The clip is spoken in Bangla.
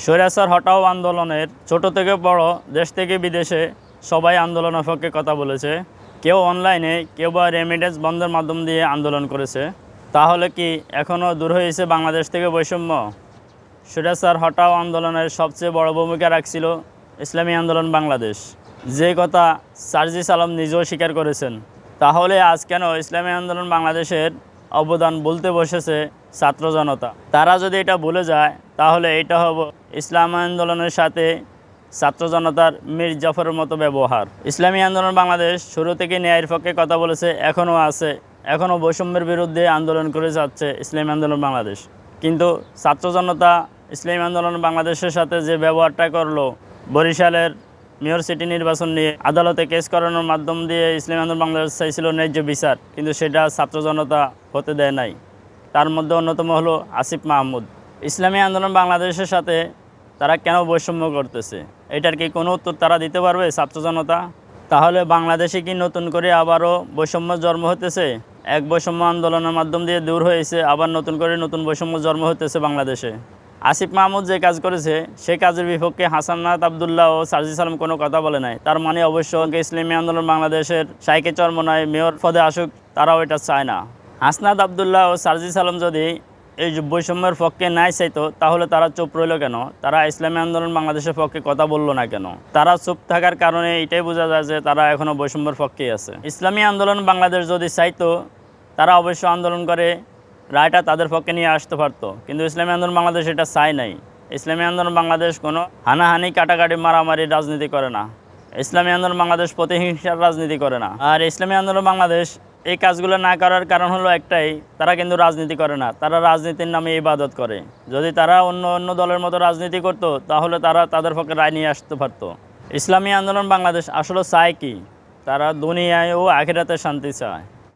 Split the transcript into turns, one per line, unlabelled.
স্বৈরাচার হটাও আন্দোলনের ছোট থেকে বড়, দেশ থেকে বিদেশে সবাই আন্দোলনের পক্ষে কথা বলেছে। কেউ অনলাইনে, কেউ বা রেমিটেন্স বন্ধের মাধ্যম দিয়ে আন্দোলন করেছে। তাহলে কি এখনও দূর হয়েছে বাংলাদেশ থেকে বৈষম্য? স্বৈরাচার হটাও আন্দোলনের সবচেয়ে বড় ভূমিকা রাখছিল ইসলামী আন্দোলন বাংলাদেশ, যে কথা সার্জিস আলম নিজেও স্বীকার করেছেন। তাহলে আজ কেন ইসলামী আন্দোলন বাংলাদেশের অবদান বলতে বসেছে ছাত্র জনতা? তারা যদি এটা ভুলে যায় তাহলে এটা হবে ইসলাম আন্দোলনের সাথে ছাত্র জনতার মীর জাফরের মতো ব্যবহার। ইসলামী আন্দোলন বাংলাদেশ শুরু থেকে ন্যায়ের পক্ষে কথা বলেছে, এখনও আছে, এখনও বৈষম্যের বিরুদ্ধে আন্দোলন করে যাচ্ছে ইসলামী আন্দোলন বাংলাদেশ। কিন্তু ছাত্র জনতা ইসলামী আন্দোলন বাংলাদেশের সাথে যে ব্যবহারটা করলো, বরিশালের মেয়র সিটি নির্বাচন নিয়ে আদালতে কেস করানোর মাধ্যম দিয়ে ইসলামী আন্দোলন বাংলাদেশ চাইছিল ন্যায্য বিচার, কিন্তু সেটা ছাত্র জনতা হতে দেয় নাই। তার মধ্যে অন্যতম হলো আসিফ মাহমুদ। ইসলামী আন্দোলন বাংলাদেশের সাথে তারা কেন বৈষম্য করতেছে, এটার কি কোনো উত্তর তারা দিতে পারবে ছাত্র জনতা? তাহলে বাংলাদেশে কি নতুন করে আবারও বৈষম্য জন্ম হতেছে? এক বৈষম্য আন্দোলনের মাধ্যম দিয়ে দূর হয়েছে, আবার নতুন করে নতুন বৈষম্য জন্ম হতেছে বাংলাদেশে। আসিফ মাহমুদ যে কাজ করেছে সেই কাজের বিপক্ষে হাসানাত আবদুল্লাহ ও সার্জিস আলম কোনো কথা বলে নাই। তার মানে অবশ্য ইসলামী আন্দোলন বাংলাদেশের শাইকে চরমনায় মেয়র পদে আসুক, তারাও এটা চায় না। হাসনাত আবদুল্লাহ ও সার্জিস আলম যদি এই বৈষম্যের পক্ষে নাই চাইতো তাহলে তারা চুপ রইল কেন? তারা ইসলামী আন্দোলন বাংলাদেশের পক্ষে কথা বললো না কেন? তারা চুপ থাকার কারণে এটাই বোঝা যায় যে তারা এখনও বৈষম্যের পক্ষেই আছে। ইসলামী আন্দোলন বাংলাদেশ যদি চাইতো তারা অবশ্য আন্দোলন করে রায়টা তাদের পক্ষে নিয়ে আসতে পারতো, কিন্তু ইসলামী আন্দোলন বাংলাদেশ এটা চায় নাই। ইসলামী আন্দোলন বাংলাদেশ কোনো হানাহানি, কাটাকাটি, মারামারি রাজনীতি করে না। ইসলামী আন্দোলন বাংলাদেশ প্রতিহিংসার রাজনীতি করে না। আর ইসলামী আন্দোলন বাংলাদেশ এই কাজগুলো না করার কারণ হলো একটাই, তারা কিন্তু রাজনীতি করে না, তারা রাজনীতির নামে ইবাদত করে। যদি তারা অন্য অন্য দলের মতো রাজনীতি করত তাহলে তারা তাদের পক্ষে রায় নিয়ে আসতে পারতো। ইসলামী আন্দোলন বাংলাদেশ আসলে চায় কি? তারা দুনিয়ায় ও আখিরাতে শান্তি চায়।